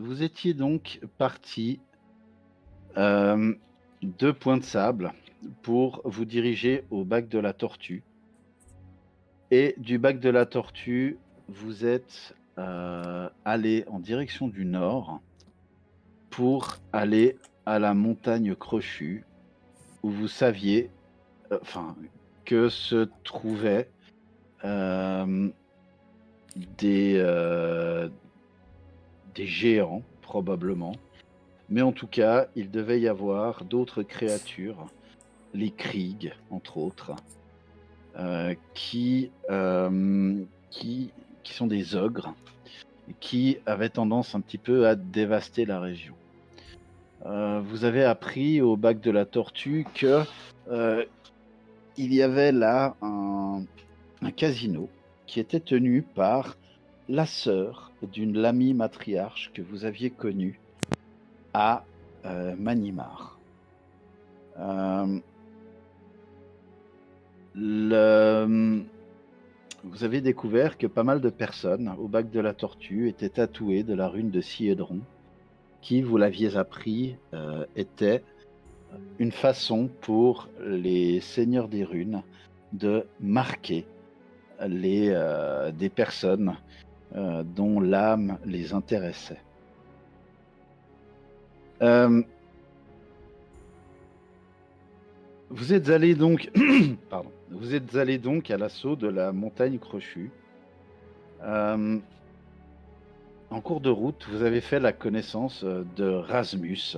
vous étiez donc parti euh, de Point de Sable pour vous diriger au bac de la Tortue. Et du bac de la Tortue, vous êtes allé en direction du nord pour aller à la montagne Crochue, où vous saviez, enfin, que se trouvaient euh, des, euh, des géants, probablement. Mais en tout cas, il devait y avoir d'autres créatures, les Krieg, entre autres, qui sont des ogres, qui avaient tendance un petit peu à dévaster la région. Vous avez appris au bac de la Tortue que il y avait là un casino qui était tenu par la sœur d'une Lamy matriarche que vous aviez connue à Manimar. Euh, le- Vous avez découvert que pas mal de personnes au bac de la Tortue étaient tatouées de la rune de Siedron, qui, vous l'aviez appris, était une façon pour les seigneurs des runes de marquer des personnes dont l'âme les intéressait. Euh, Vous êtes allé donc, pardon, vous êtes allé donc à l'assaut de la montagne Crochue. Euh, En cours de route, vous avez fait la connaissance de Rasmus,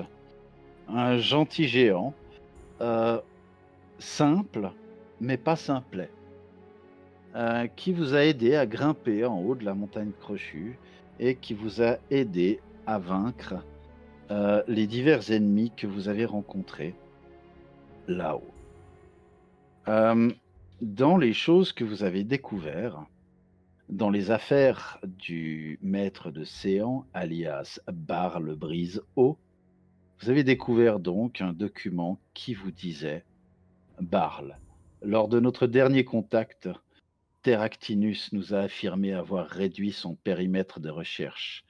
un gentil géant, euh, simple, mais pas simplet, qui vous a aidé à grimper en haut de la montagne Crochue et qui vous a aidé à vaincre les divers ennemis que vous avez rencontrés là-haut. Euh, dans les choses que vous avez découvertes, dans les affaires du maître de Séan, alias Bar le Brise-Eau, vous avez découvert donc un document qui vous disait: Barle, lors de notre dernier contact, Terractinus nous a affirmé avoir réduit son périmètre de recherche.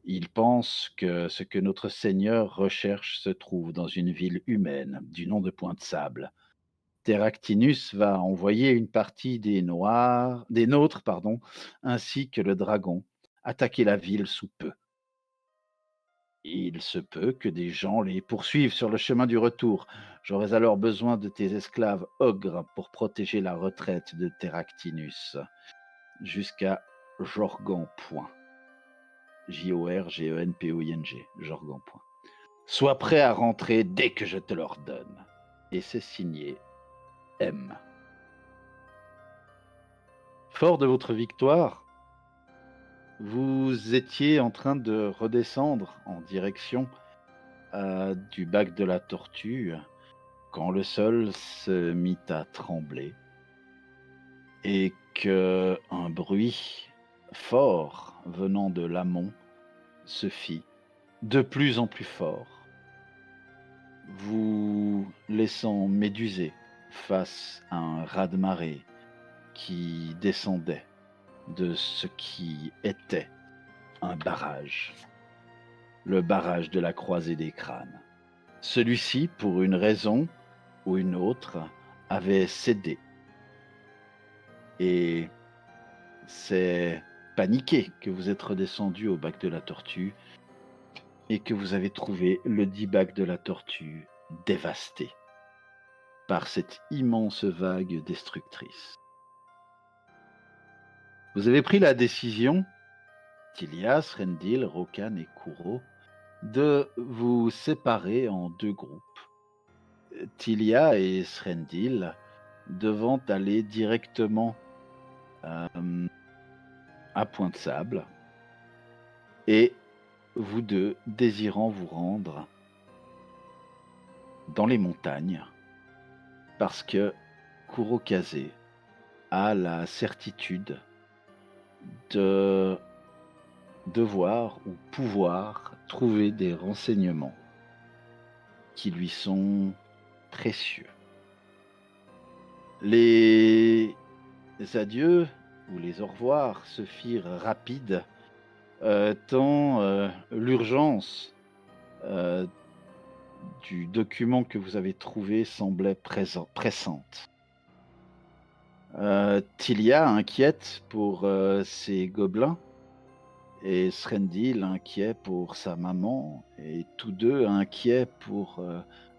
Il pense que ce que notre Seigneur recherche se trouve dans une ville humaine du nom de Point de Sable. Terractinus va envoyer une partie des nôtres, pardon, ainsi que le dragon, attaquer la ville sous peu. Il se peut que des gens les poursuivent sur le chemin du retour. J'aurais alors besoin de tes esclaves ogres pour protéger la retraite de Terractinus jusqu'à Jorgan Point. Jorgenpoing. Jorgan Point. Sois prêt à rentrer dès que je te l'ordonne. Et c'est signé M. Fort de votre victoire, vous étiez en train de redescendre en direction du bac de la Tortue quand le sol se mit à trembler et que un bruit fort venant de l'amont se fit de plus en plus fort, vous laissant méduser face à un raz-de-marée qui descendait de ce qui était un barrage, le barrage de la croisée des crânes. Celui-ci, pour une raison ou une autre, avait cédé. Et c'est paniqué que vous êtes redescendu au bac de la Tortue et que vous avez trouvé le dit bac de la Tortue dévasté par cette immense vague destructrice. Vous avez pris la décision, Tilias, Rendil, Rokan et Kuro, de vous séparer en deux groupes. Tilia et Srendil devant aller directement à Point de Sable et vous deux désirant vous rendre dans les montagnes parce que Kurokaze a la certitude de devoir ou pouvoir trouver des renseignements qui lui sont précieux. Les adieux ou les au revoir se firent rapides tant l'urgence euh, du document que vous avez trouvé semblait pressante. Tilia inquiète pour ses gobelins et Srendil inquiet pour sa maman et tous deux inquiets pour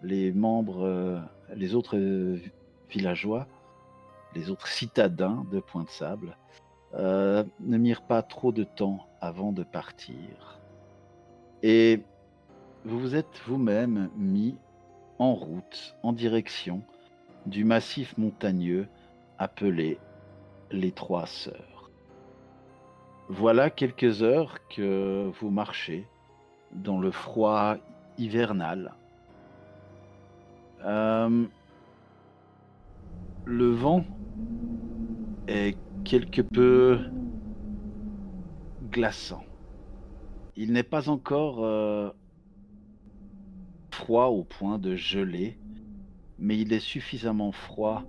les membres, les autres villageois, les autres citadins de Pointe-Sable, ne mirent pas trop de temps avant de partir. Et vous vous êtes vous-même mis en route, en direction du massif montagneux appelé les Trois Sœurs. Voilà quelques heures que vous marchez dans le froid hivernal. Le vent est quelque peu glaçant. Il n'est pas encore froid au point de geler, mais il est suffisamment froid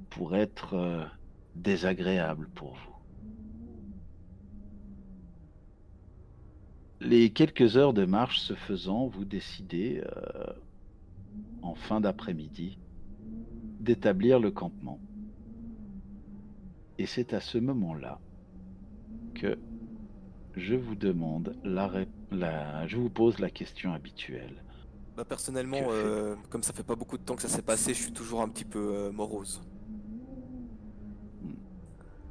pour être désagréable pour vous. Les quelques heures de marche se faisant, vous décidez, en fin d'après-midi, d'établir le campement. Et c'est à ce moment-là que je vous demande je vous pose la question habituelle. Bah personnellement, Que fait... comme ça fait pas beaucoup de temps que ça s'est passé, je suis toujours un petit peu morose. Hmm.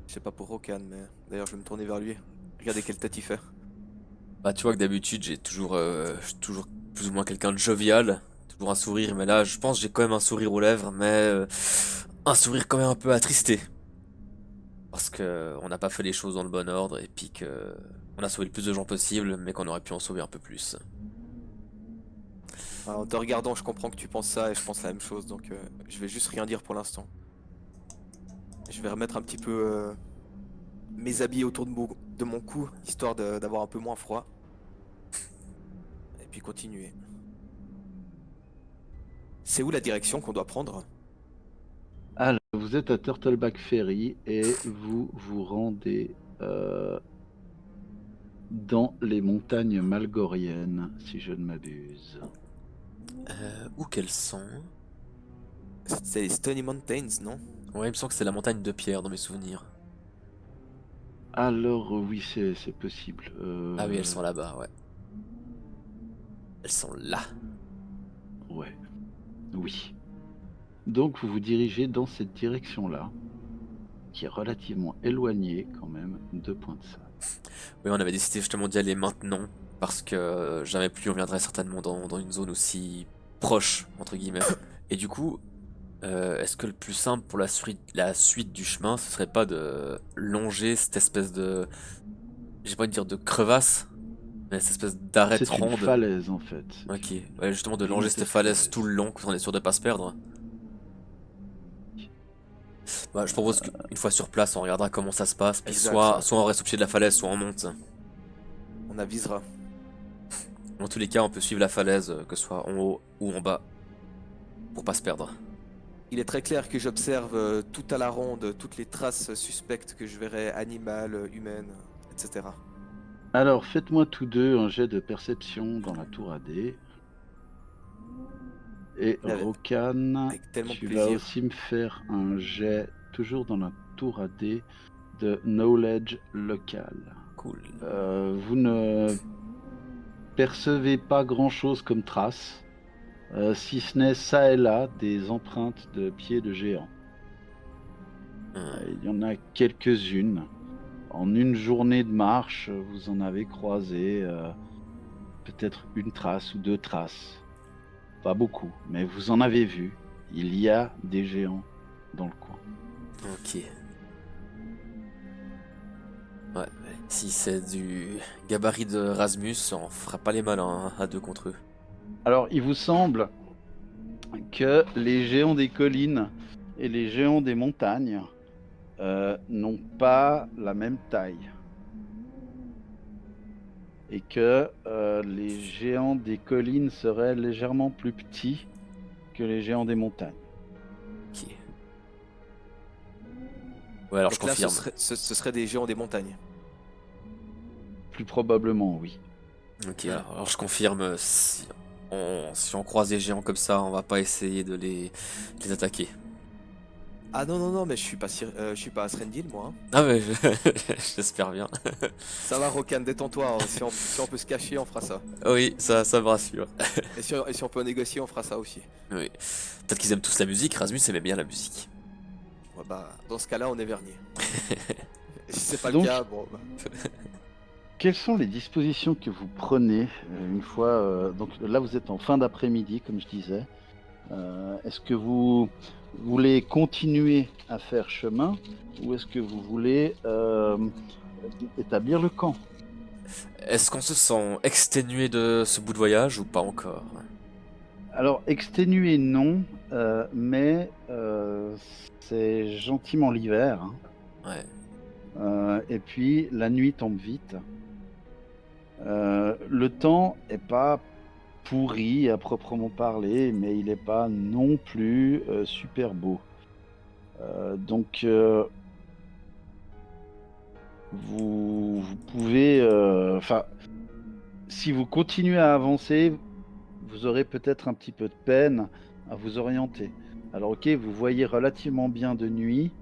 Je sais pas pour Rokan, mais d'ailleurs je vais me tourner vers lui. Regardez quelle tête il fait. Bah, tu vois que d'habitude, je suis toujours plus ou moins quelqu'un de jovial, toujours un sourire, mais là, je pense que j'ai quand même un sourire aux lèvres, mais un sourire quand même un peu attristé. Parce que on n'a pas fait les choses dans le bon ordre, et puis que on a sauvé le plus de gens possible, mais qu'on aurait pu en sauver un peu plus. Ah, en te regardant, je comprends que tu penses ça et je pense la même chose, donc je vais juste rien dire pour l'instant. Je vais remettre un petit peu mes habits autour de mon cou, histoire d'avoir un peu moins froid. Et puis continuer. C'est où la direction qu'on doit prendre? Alors, vous êtes à Turtleback Ferry et vous vous rendez dans les montagnes malgoriennes, si je ne m'abuse. Où qu'elles sont? C'est les Stony Mountains, non? Ouais, il me semble que c'est la montagne de pierre dans mes souvenirs. Alors, oui, c'est possible. Ah oui, elles sont là-bas, ouais. Elles sont là. Ouais, oui. Donc, vous vous dirigez dans cette direction-là, qui est relativement éloignée quand même de Pointe-Sable. Oui, on avait décidé justement d'y aller maintenant, parce que jamais plus on viendrait certainement dans une zone aussi proche, entre guillemets. Et du coup, est-ce que le plus simple pour la suite du chemin, ce serait pas de longer cette espèce de, j'ai pas envie de dire de crevasse, mais cette espèce d'arête C'est une ronde. falaise en fait. Ok, ouais, justement de longer cette Gigantesque falaise tout falaise. le long, qu'on est sûr de pas se perdre. Bah, je propose qu'une fois sur place, on regardera comment ça se passe, puis Exact. soit on reste au pied de la falaise, soit on monte. On avisera. Dans tous les cas, on peut suivre la falaise, que ce soit en haut ou en bas, pour pas se perdre. Il est très clair que j'observe tout à la ronde, toutes les traces suspectes que je verrai, animales, humaines, etc. Alors, faites-moi tous deux un jet de perception dans la tour AD. Et Avec, Rokan, avec tellement de tu vas plaisir. aussi me faire un jet, toujours dans la tour AD, de knowledge local. Cool. Vous ne percevez pas grand-chose comme trace, si ce n'est ça et là des empreintes de pieds de géants. Il y en a quelques-unes. En une journée de marche, vous en avez croisé peut-être une trace ou deux traces. Pas beaucoup, mais vous en avez vu. Il y a des géants dans le coin. Ok. Ouais, si c'est du gabarit de Rasmus, on fera pas les malins hein, à deux contre eux. Alors, il vous semble que les géants des collines et les géants des montagnes n'ont pas la même taille. Et que les géants des collines seraient légèrement plus petits que les géants des montagnes. Ok. Ouais, alors je Donc là, confirme. ce serait des géants des montagnes. plus probablement, oui. Ok, alors je confirme, si on croise des géants comme ça, on va pas essayer de les attaquer. Ah non, non, non, mais je suis pas à Srendil, moi, hein. Ah mais j'espère bien. Ça va, Rokan, détends-toi, hein. Si on peut se cacher, on fera ça. Oui, ça me rassure. Et si on peut négocier, on fera ça aussi. Oui. Peut-être qu'ils aiment tous la musique, Rasmus aimait bien la musique. Ouais, bah, dans ce cas-là, on est vernis. Et si c'est pas Donc- le cas, bon, bah, Quelles sont les dispositions que vous prenez une fois... donc là, vous êtes en fin d'après-midi, comme je disais. Est-ce que vous voulez continuer à faire chemin ou est-ce que vous voulez établir le camp? Est-ce qu'on se sent exténué de ce bout de voyage ou pas encore? Alors, exténué, non, mais c'est gentiment l'hiver, hein. Ouais. Et puis, la nuit tombe vite. Le temps est pas pourri à proprement parler, mais il n'est pas non plus super beau. Donc, vous pouvez... Enfin, si vous continuez à avancer, vous aurez peut-être un petit peu de peine à vous orienter. Alors ok, vous voyez relativement bien de nuit,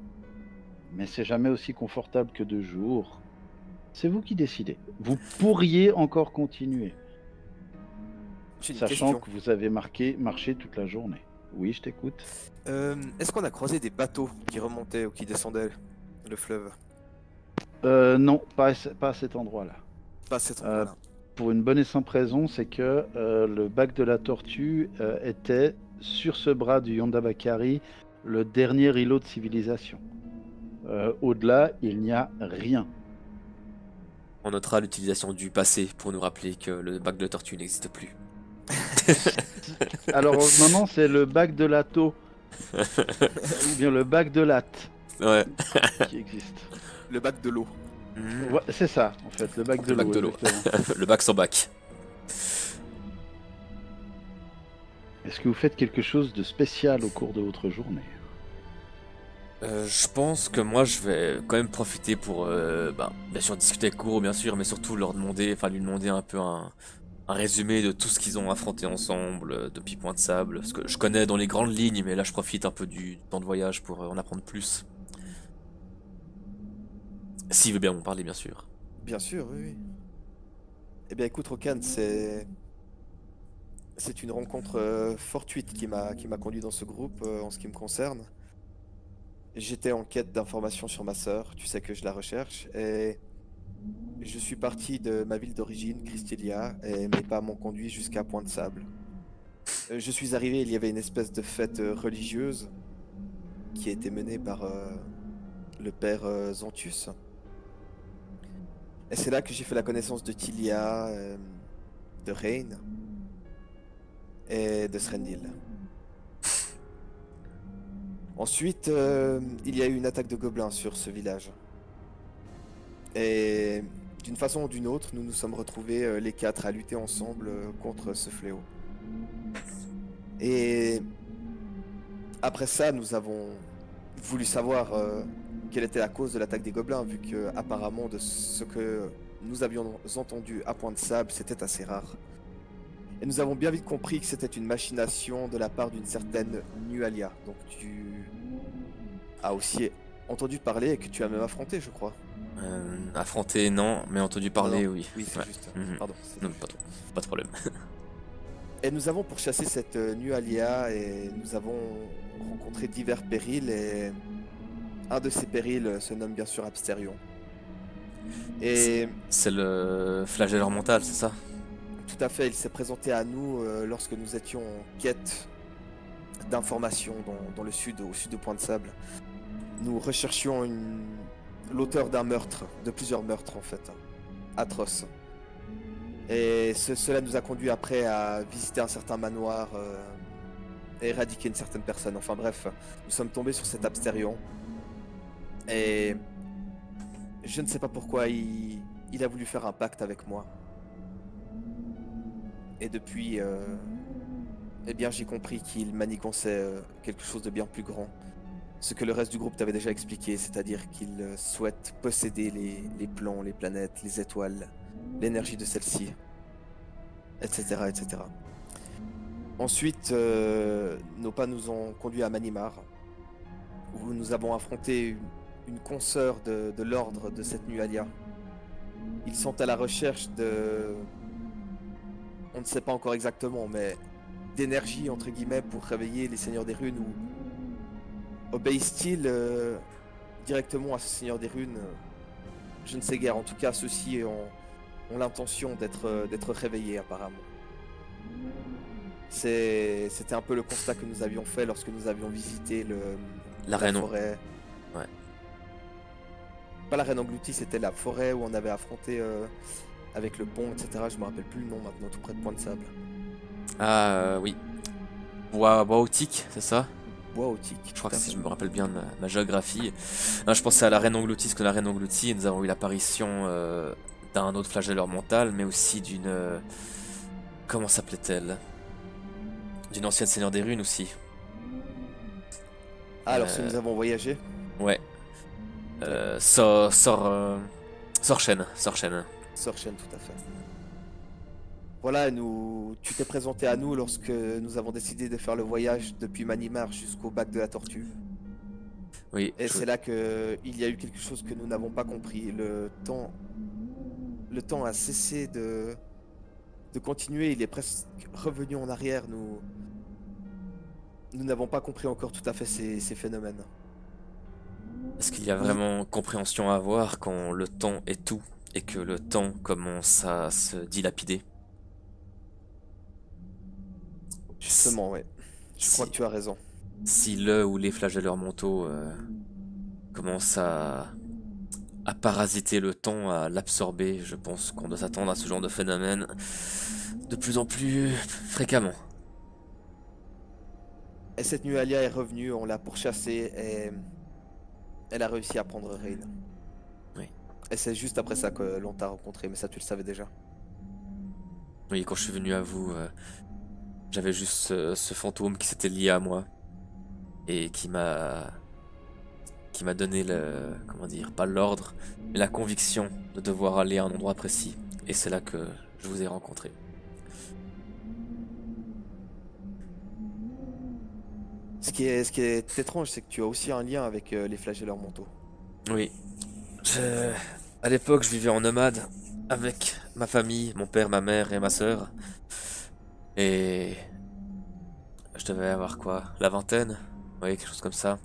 mais c'est jamais aussi confortable que de jour. C'est vous qui décidez. Vous pourriez encore continuer, j'ai une sachant question. que vous avez marché toute la journée. Oui, je t'écoute. Est-ce qu'on a croisé des bateaux qui remontaient ou qui descendaient le fleuve? Non, pas à cet endroit-là. Pas à cet endroit-là. Pour une bonne et simple raison, c'est que le bac de la tortue était sur ce bras du Yonda Bakari le dernier îlot de civilisation. Au-delà, il n'y a rien. On notera l'utilisation du passé pour nous rappeler que le bac de tortue n'existe plus. Alors maintenant, c'est le bac de lato, ou bien le bac de latte Ouais. qui existe. Le bac de l'eau. Mhm. Ouais, c'est ça, en fait, le bac de Le bac l'eau. de l'eau. Exactement. Le bac sans bac. Est-ce que vous faites quelque chose de spécial au cours de votre journée? Je pense que moi je vais quand même profiter pour bien sûr discuter avec Kuro bien sûr, mais surtout lui demander un peu un résumé de tout ce qu'ils ont affronté ensemble depuis Point de Sable. Parce que je connais dans les grandes lignes, mais là je profite un peu du temps de voyage pour en apprendre plus. S'il veut bien m'en parler bien sûr. Bien sûr, oui, oui. Eh bien, écoute, Rokan, c'est une rencontre fortuite qui m'a conduit dans ce groupe en ce qui me concerne. J'étais en quête d'informations sur ma sœur, tu sais que je la recherche, et je suis parti de ma ville d'origine, Christelia, et mes pas m'ont conduit jusqu'à Point de Sable. Je suis arrivé, il y avait une espèce de fête religieuse qui a été menée par le père Zantius. Et c'est là que j'ai fait la connaissance de Tilia, de Rain et de Srendil. Ensuite, il y a eu une attaque de gobelins sur ce village. Et d'une façon ou d'une autre, nous nous sommes retrouvés les quatre à lutter ensemble contre ce fléau. Et après ça, nous avons voulu savoir quelle était la cause de l'attaque des gobelins, vu que apparemment de ce que nous avions entendu à Point de Sable, c'était assez rare. Et nous avons bien vite compris que c'était une machination de la part d'une certaine Nualia. Donc tu as aussi entendu parler et que tu as même affronté, je crois. Affronter non, mais entendu parler Non, oui. Oui, c'est Ouais. juste. Mhm. Pardon. c'était Non, juste. pas de problème. Et nous avons pourchassé cette Nualia et nous avons rencontré divers périls et un de ces périls se nomme bien sûr Absterion. Et C'est le flagelleur mental, c'est ça? tout à fait, il s'est présenté à nous lorsque nous étions en quête d'informations dans le sud, au sud de Point de Sable. Nous recherchions l'auteur d'un meurtre, de plusieurs meurtres en fait, atroces. Et cela nous a conduit après à visiter un certain manoir et éradiquer une certaine personne. Enfin bref, nous sommes tombés sur cet Absterion. Et je ne sais pas pourquoi il a voulu faire un pacte avec moi. Et depuis, eh bien, j'ai compris qu'il manigançait quelque chose de bien plus grand. Ce que le reste du groupe t'avait déjà expliqué, c'est-à-dire qu'il souhaite posséder les plans, les planètes, les étoiles l'énergie de celle-ci, etc., etc. Ensuite, nos pas nous ont conduits à Manimar, où nous avons affronté une consoeur de l'ordre de cette Nualia. Ils sont à la recherche de... On ne sait pas encore exactement, mais d'énergie, entre guillemets, pour réveiller les Seigneurs des Runes, ou obéissent-ils directement à ce Seigneur des Runes? Je ne sais guère. En tout cas, ceux-ci ont l'intention d'être réveillés, apparemment. C'était un peu le constat que nous avions fait lorsque nous avions visité La la reine. forêt. Ouais. Pas la reine engloutie, c'était la forêt où on avait affronté avec le pont, etc. Je me rappelle plus le nom maintenant, tout près de Point de Sable. Ah oui. Bois Otique, c'est ça? Bois Otique. Je crois que si je me rappelle bien de ma géographie. Non, je pensais à la reine engloutie, parce que la reine engloutie, nous avons eu l'apparition d'un autre flagelleur mental, mais aussi d'une... comment s'appelait-elle? D'une ancienne seigneur des runes aussi. Ah, lorsque nous avons voyagé. Ouais. Sorchen. Sorchen, tout à fait. Voilà, tu t'es présenté à nous lorsque nous avons décidé de faire le voyage depuis Manimar jusqu'au bac de la Tortue. Oui. Et c'est là que il y a eu quelque chose que nous n'avons pas compris. Le temps a cessé de continuer. Il est presque revenu en arrière. Nous n'avons pas compris encore tout à fait ces phénomènes. Est-ce qu'il y a vraiment compréhension à avoir quand le temps est tout et que le temps commence à se dilapider? Justement, ouais. Je crois que tu as raison. Si le ou les flagelleurs mentaux commencent à parasiter le temps, à l'absorber, je pense qu'on doit s'attendre à ce genre de phénomène de plus en plus fréquemment. Et cette Nualia est revenue, on l'a pourchassée et elle a réussi à prendre Rain. Oui. Et c'est juste après ça que l'on t'a rencontré, mais ça tu le savais déjà. Oui, quand je suis venu à vous, j'avais juste ce fantôme qui s'était lié à moi et qui m'a donné le, comment dire, pas l'ordre, mais la conviction de devoir aller à un endroit précis. Et c'est là que je vous ai rencontré. Ce qui est étrange, c'est que tu as aussi un lien avec les flagelleurs mentaux. Oui. À l'époque, je vivais en nomade avec ma famille, mon père, ma mère et ma sœur. Et je devais avoir quoi? La vingtaine? Oui, quelque chose comme ça.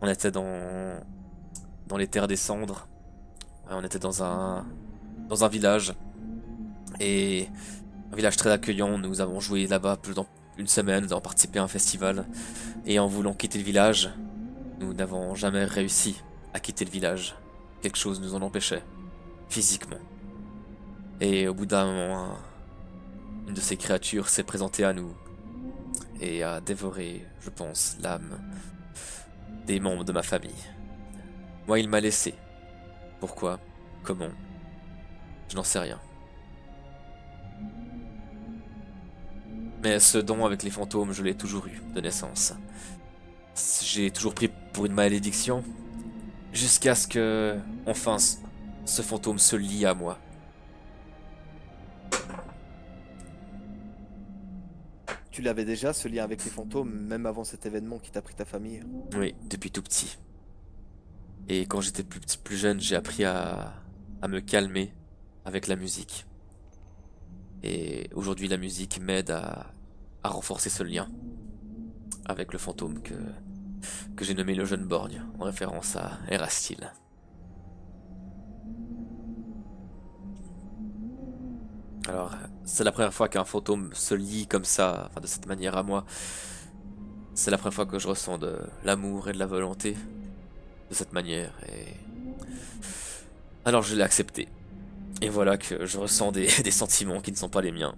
On était dans les terres des cendres. Ouais, on était dans un village. Et un village très accueillant. Nous avons joué là-bas pendant une semaine, nous avons participé à un festival. Et en voulant quitter le village, nous n'avons jamais réussi à quitter le village. Quelque chose nous en empêchait, physiquement. Et au bout d'un moment, une de ces créatures s'est présentée à nous et a dévoré, je pense, l'âme des membres de ma famille. Moi, il m'a laissé. Pourquoi? Comment? Je n'en sais rien. Mais ce don avec les fantômes, je l'ai toujours eu de naissance. J'ai toujours pris pour une malédiction, jusqu'à ce que, enfin, ce fantôme se lie à moi. Tu l'avais déjà, ce lien avec les fantômes, même avant cet événement qui t'a pris ta famille. Oui, depuis tout petit. Et quand j'étais plus jeune, j'ai appris à me calmer avec la musique. Et aujourd'hui, la musique m'aide à renforcer ce lien avec le fantôme que j'ai nommé le jeune borgne, en référence à Erastil. Alors, c'est la première fois qu'un fantôme se lie comme ça, enfin de cette manière à moi. C'est la première fois que je ressens de l'amour et de la volonté de cette manière. Et alors je l'ai accepté. Et voilà que je ressens des sentiments qui ne sont pas les miens.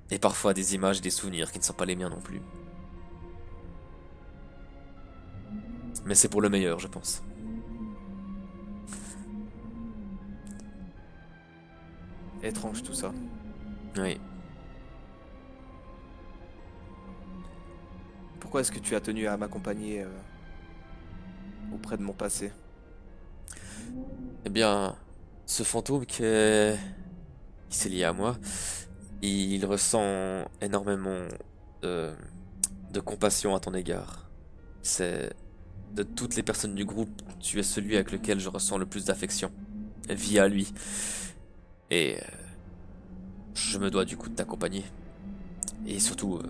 Et parfois des images et des souvenirs qui ne sont pas les miens non plus. Mais c'est pour le meilleur, je pense. Étrange tout ça. Oui. Pourquoi est-ce que tu as tenu à m'accompagner auprès de mon passé? Eh bien, ce fantôme qui est qui s'est lié à moi, il ressent énormément de, de compassion à ton égard. C'est de toutes les personnes du groupe, tu es celui avec lequel je ressens le plus d'affection, via lui. Et je me dois du coup de t'accompagner. Et surtout,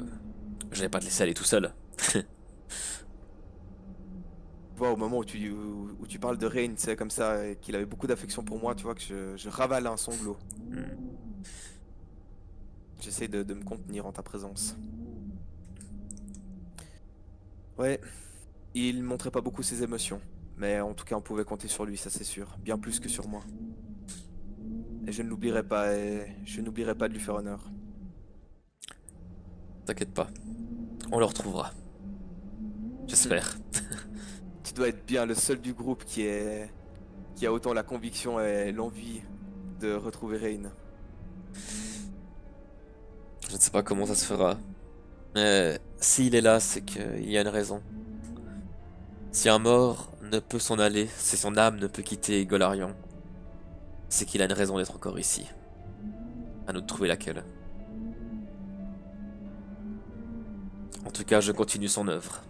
je vais pas te laisser aller tout seul. Tu vois, au moment où tu parles de Rain, c'est comme ça, et qu'il avait beaucoup d'affection pour moi, tu vois, que je ravale un sanglot. Hmm. J'essaie de me contenir en ta présence. Ouais, il montrait pas beaucoup ses émotions, mais en tout cas, on pouvait compter sur lui, ça c'est sûr, bien plus que sur moi. Et je ne l'oublierai pas, et je n'oublierai pas de lui faire honneur. T'inquiète pas, on le retrouvera. J'espère. Tu dois être bien le seul du groupe qui a autant la conviction et l'envie de retrouver Rain. Je ne sais pas comment ça se fera. Mais s'il est là, c'est qu'il y a une raison. Si un mort ne peut s'en aller, si son âme ne peut quitter Golarion, c'est qu'il a une raison d'être encore ici. À nous de trouver laquelle. En tout cas, je continue son œuvre.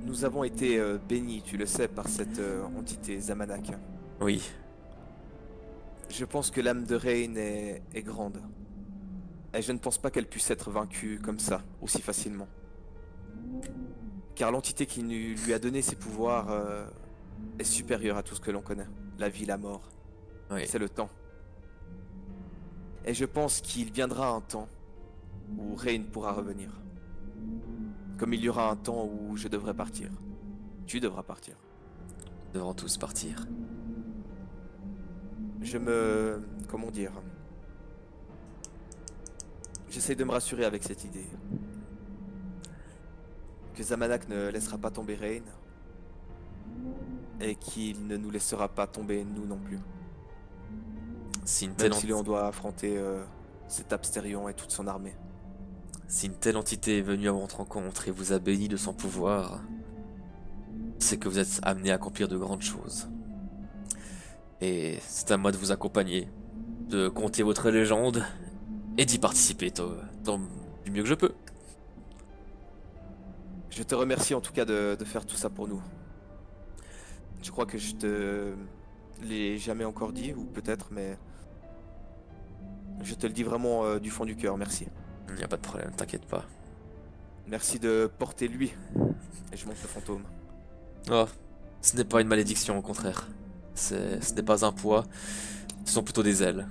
Nous avons été bénis, tu le sais, par cette entité Zamanak. Oui, Je pense que l'âme de Rain est grande. Et je ne pense pas qu'elle puisse être vaincue comme ça, aussi facilement. Car l'entité qui lui a donné ses pouvoirs est supérieure à tout ce que l'on connaît. La vie, la mort. oui. C'est le temps. Et je pense qu'il viendra un temps où Rain pourra revenir. Comme il y aura un temps où je devrais partir. Tu devras partir. Nous devrons tous partir. Comment dire? J'essaie de me rassurer avec cette idée. Que Zamanak ne laissera pas tomber Rain. Et qu'il ne nous laissera pas tomber nous non plus. Si une Même telle, si on doit affronter cet Absterion et toute son armée. si une telle entité est venue à votre rencontre et vous a béni de son pouvoir, c'est que vous êtes amené à accomplir de grandes choses. Et c'est à moi de vous accompagner, de conter votre légende et d'y participer du mieux que je peux. Je te remercie en tout cas de faire tout ça pour nous. Je crois que je te l'ai jamais encore dit, ou peut-être, mais je te le dis vraiment du fond du cœur, merci. Il n'y a pas de problème, t'inquiète pas. Merci de porter lui. Et je monte le fantôme. Oh, ce n'est pas une malédiction, au contraire. Ce n'est pas un poids, ce sont plutôt des ailes.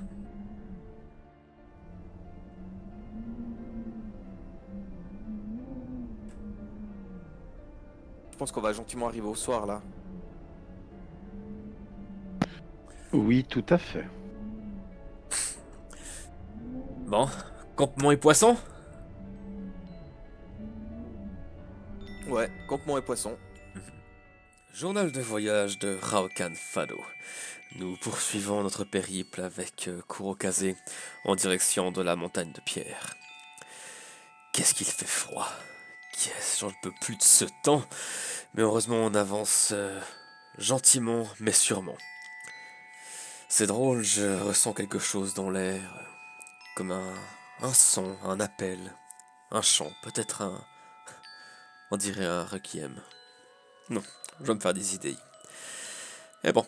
Je pense qu'on va gentiment arriver au soir là. Oui, tout à fait. Bon, campement et poisson? Ouais, campement et poisson. Journal de voyage de Raokan Fado. Nous poursuivons notre périple avec Kurokaze en direction de la montagne de pierre. Qu'est-ce qu'il fait froid. J'en peux plus de ce temps. Mais heureusement on avance gentiment mais sûrement. C'est drôle, je ressens quelque chose dans l'air. Comme un son, un appel, un chant, peut-être on dirait un requiem. Non, je vais me faire des idées. Et bon,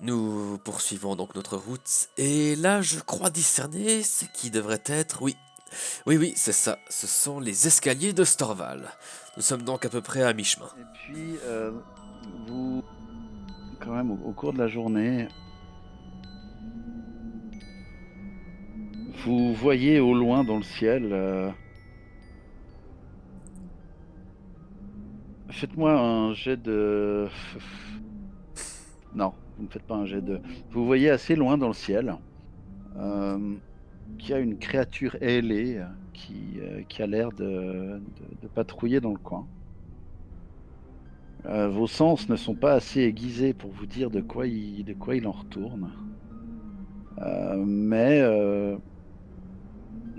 nous poursuivons donc notre route, et là je crois discerner ce qui devrait être, oui, c'est ça, ce sont les escaliers de Storval. Nous sommes donc à peu près à mi-chemin. Et puis, vous, quand même, au cours de la journée, vous voyez au loin dans le ciel. Faites-moi un jet de. Non, vous ne faites pas un jet de. Vous voyez assez loin dans le ciel qu'il y a une créature ailée qui a l'air de patrouiller dans le coin. Vos sens ne sont pas assez aiguisés pour vous dire de quoi il en retourne. Mais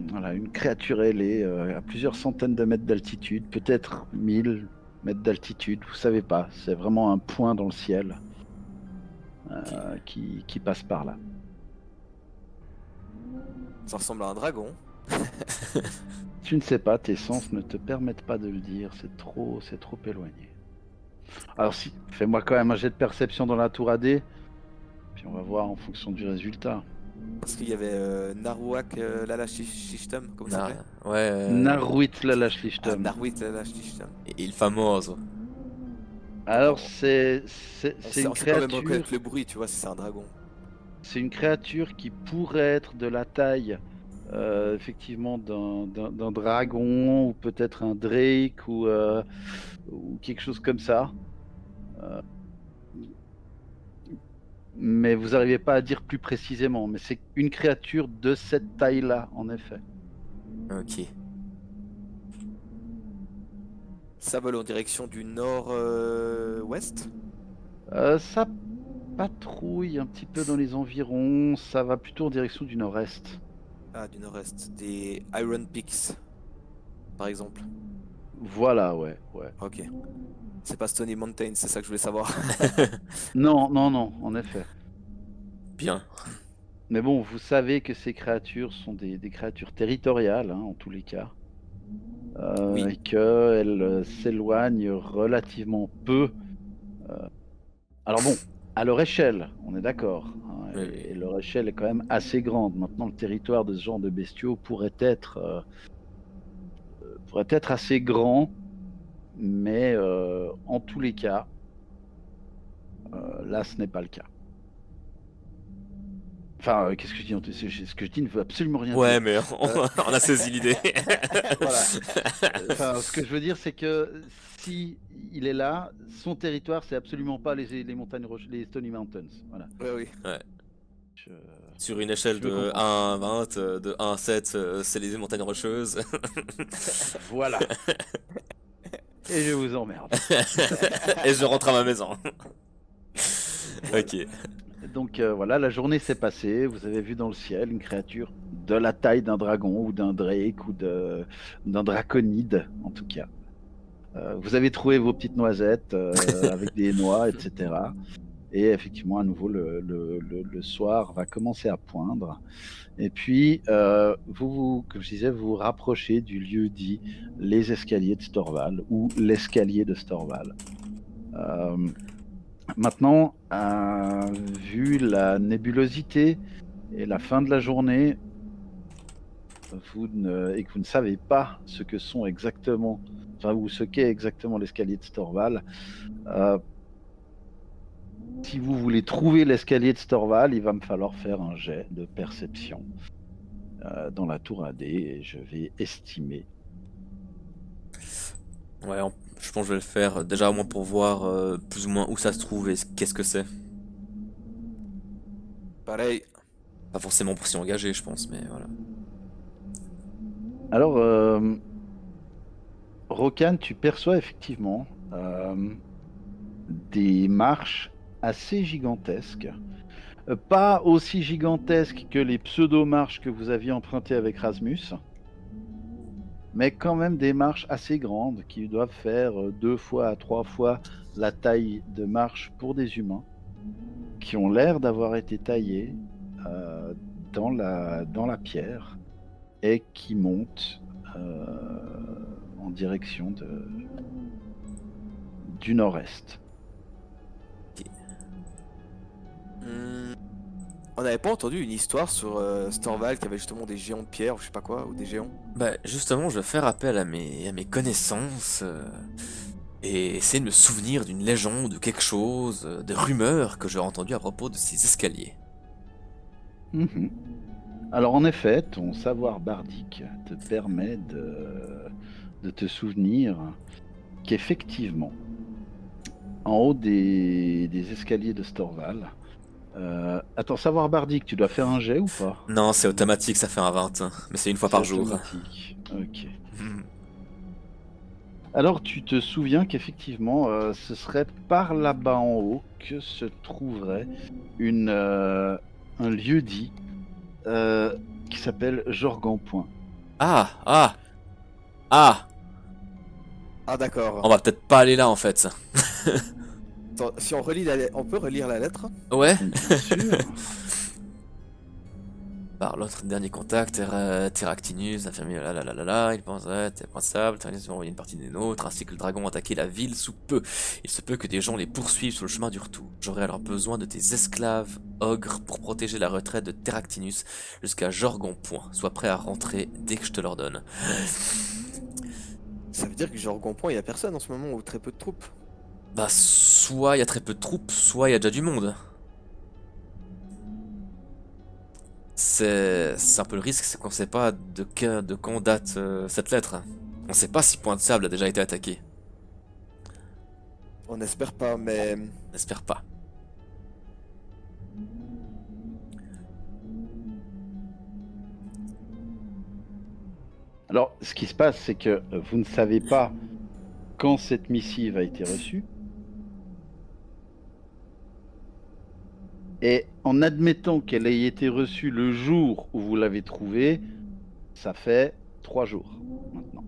voilà, une créature ailée à plusieurs centaines de mètres d'altitude, peut-être 1000 mètres d'altitude, vous savez pas. C'est vraiment un point dans le ciel qui passe par là. Ça ressemble à un dragon. Tu ne sais pas, tes sens ne te permettent pas de le dire, c'est trop éloigné. Alors si, fais-moi quand même un jet de perception dans la tour AD, puis on va voir en fonction du résultat. Parce qu'il y avait Naruak Lalashishtam, comment ça Na- s'appelait? ouais. Naruit Ah, Lalashlichtum. Naruit Lalashishtam. Il famoso. Alors D'accord. c'est On une sait quand même créature, reconnaître le bruit, tu vois, si c'est un dragon. c'est une créature qui pourrait être de la taille effectivement d'un dragon ou peut-être un drake ou quelque chose comme ça. Mais vous n'arrivez pas à dire plus précisément. Mais c'est une créature de cette taille-là, en effet. Ok. Ça vole en direction du nord-ouest. Ça patrouille un petit peu dans les environs. Ça va plutôt en direction du nord-est. Ah, du nord-est. Des Iron Peaks, par exemple. Voilà, ouais. Ok. C'est pas Stony Mountain, c'est ça que je voulais savoir. Non, en effet. Bien. Mais bon, vous savez que ces créatures sont des créatures territoriales, hein, en tous les cas. Oui. Et qu'elles s'éloignent relativement peu. Alors bon, à leur échelle, on est d'accord, hein, Oui, et leur échelle est quand même assez grande. Maintenant, le territoire de ce genre de bestiaux pourrait être assez grand, mais en tous les cas, là, ce n'est pas le cas. Enfin, qu'est-ce que je dis? Ce que je dis ne veut absolument rien Ouais, dire. mais on a saisi l'idée. Voilà. Enfin, ce que je veux dire, c'est que si il est là, son territoire, c'est absolument pas les montagnes les Stony Mountains. Voilà. Ouais, oui. Je- Sur une échelle Tu me de comprends. 1 à 20, de 1 à 7, c'est les montagnes rocheuses. Voilà. Et je vous emmerde. Et je rentre à ma maison. Ok. Donc voilà, la journée s'est passée. Vous avez vu dans le ciel une créature de la taille d'un dragon ou d'un drake ou d'un draconide, en tout cas. Vous avez trouvé vos petites noisettes avec des noix, etc. Et effectivement, à nouveau, le soir va commencer à poindre. Et puis, comme je disais, vous vous rapprochez du lieu dit les escaliers de Storval ou l'escalier de Storval. Maintenant, vu la nébulosité et la fin de la journée, et que vous ne savez pas ce que sont exactement, enfin, ou ce qu'est exactement l'escalier de Storval, si vous voulez trouver l'escalier de Storval, il va me falloir faire un jet de perception dans la tour AD et je vais estimer. Ouais, je pense que je vais le faire déjà au moins pour voir plus ou moins où ça se trouve et qu'est-ce que c'est. Pareil. Pas forcément pour s'y engager, je pense, mais voilà. Alors, Rokan, tu perçois effectivement des marches assez gigantesques. Pas aussi gigantesques que les pseudo-marches que vous aviez empruntées avec Rasmus, mais quand même des marches assez grandes qui doivent faire 2 fois à 3 fois la taille de marche pour des humains, qui ont l'air d'avoir été taillés dans la pierre et qui montent en direction du nord-est. On n'avait pas entendu une histoire sur Storval qui avait justement des géants de pierre ou je sais pas quoi, ou des géants? Bah, justement, je vais faire appel à mes connaissances et essayer de me souvenir d'une légende, de quelque chose, des rumeurs que j'ai entendues à propos de ces escaliers. Mhm. Alors en effet, ton savoir bardique te permet de te souvenir qu'effectivement, en haut des escaliers de Storval, attends, savoir bardique, tu dois faire un jet ou pas? Non, c'est automatique, ça fait un 20, hein, mais c'est une fois par C'est jour. automatique. Ok. Alors tu te souviens qu'effectivement, ce serait par là-bas en haut que se trouverait un lieu-dit qui s'appelle Jorgan-Point. Ah, ah, ah, Ah d'accord. on va peut-être pas aller là en fait. Attends, si on relit on peut relire la lettre? Ouais, Bien sûr. Par l'autre dernier contact, Terractinus, infirmier, il penserait, t'es pensable, Terractinus va envoyer une partie des nôtres, ainsi que le dragon attaquer la ville sous peu. Il se peut que des gens les poursuivent sur le chemin du retour. J'aurai alors besoin de tes esclaves ogres pour protéger la retraite de Terractinus jusqu'à Jorgon-Point. Sois prêt à rentrer dès que je te l'ordonne. Ça veut dire que genre Gonpoint, il y a personne en ce moment ou très peu de troupes. Bah, soit il y a très peu de troupes, soit il y a déjà du monde. C'est un peu le risque, c'est qu'on sait pas de quand date cette lettre. On sait pas si Point de Sable a déjà été attaqué. On espère pas, mais N'espère pas. Alors, ce qui se passe, c'est que vous ne savez pas quand cette missive a été reçue. Et en admettant qu'elle ait été reçue le jour où vous l'avez trouvée, ça fait 3 jours maintenant.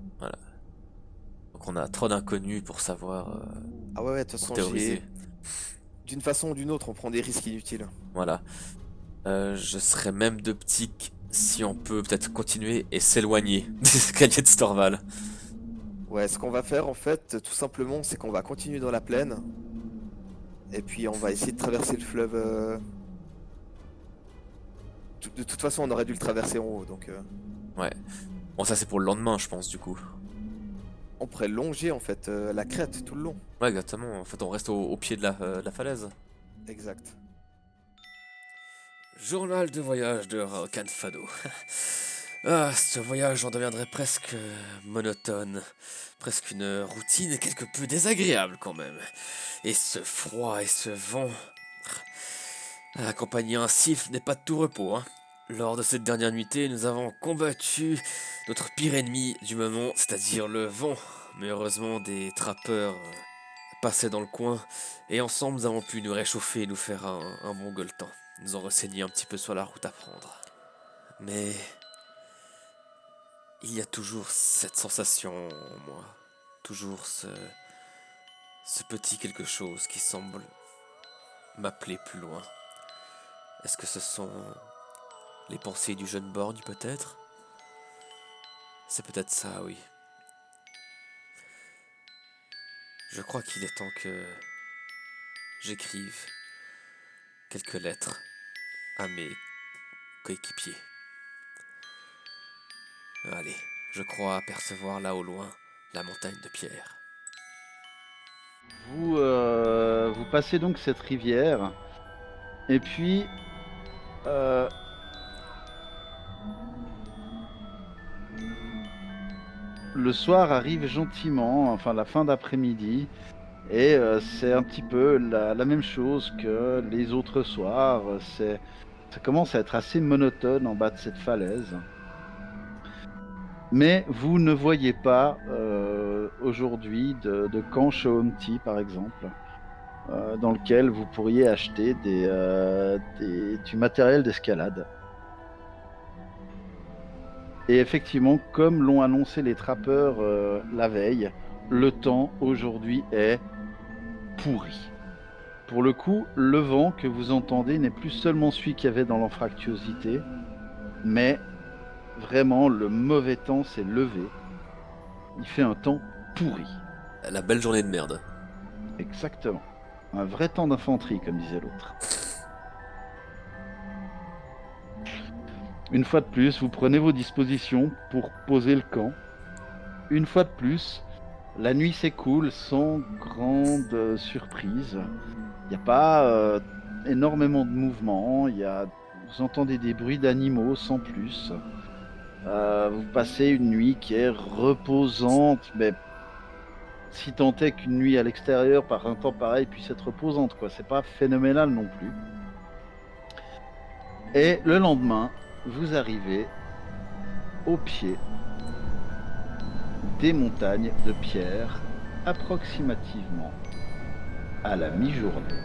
Donc on a trop d'inconnus pour savoir, ah ouais, de toute pour façon, théoriser. d'une façon ou d'une autre, on prend des risques inutiles. Voilà. Je serais même d'optique si on peut peut-être continuer et s'éloigner des escaliers de Storval. Ouais, ce qu'on va faire en fait, tout simplement, c'est qu'on va continuer dans la plaine. Et puis on va essayer de traverser le fleuve. De toute façon, on aurait dû le traverser en haut, donc Ouais. Bon, ça c'est pour le lendemain, je pense, du coup. on pourrait longer en fait la crête tout le long. Ouais, exactement. En fait, on reste au pied de la falaise. Exact. Journal de voyage de Raucan Fado. Ah, ce voyage en deviendrait presque monotone. Presque une routine quelque peu désagréable quand même. Et ce froid et ce vent. Accompagner un sifle n'est pas de tout repos, hein. Lors de cette dernière nuitée, nous avons combattu notre pire ennemi du moment, c'est-à-dire le vent. Mais heureusement, des trappeurs passaient dans le coin, et ensemble nous avons pu nous réchauffer et nous faire un bon gueuletan. Nous ont renseigné un petit peu sur la route à prendre. Mais il y a toujours cette sensation en moi, toujours ce petit quelque chose qui semble m'appeler plus loin. Est-ce que ce sont les pensées du jeune Borgne peut-être? C'est peut-être ça, oui. Je crois qu'il est temps que j'écrive quelques lettres à mes coéquipiers. Allez, je crois apercevoir là au loin la montagne de pierre. Vous passez donc cette rivière, et puis le soir arrive gentiment, enfin la fin d'après-midi, et c'est un petit peu la même chose que les autres soirs. Ça commence à être assez monotone en bas de cette falaise. Mais vous ne voyez pas aujourd'hui de camp Shaomti, par exemple, dans lequel vous pourriez acheter du matériel d'escalade. Et effectivement, comme l'ont annoncé les trappeurs la veille, le temps aujourd'hui est pourri. Pour le coup, le vent que vous entendez n'est plus seulement celui qu'il y avait dans l'anfractuosité, mais vraiment le mauvais temps s'est levé. Il fait un temps pourri. La belle journée de merde. Exactement. Un vrai temps d'infanterie, comme disait l'autre. Une fois de plus, vous prenez vos dispositions pour poser le camp. Une fois de plus, la nuit s'écoule sans grande surprise. Il n'y a pas énormément de mouvement. Vous entendez des bruits d'animaux sans plus. Vous passez une nuit qui est reposante, mais si tant est qu'une nuit à l'extérieur par un temps pareil puisse être reposante, quoi. C'est pas phénoménal non plus. Et le lendemain, vous arrivez au pied des montagnes de pierre, approximativement à la mi-journée.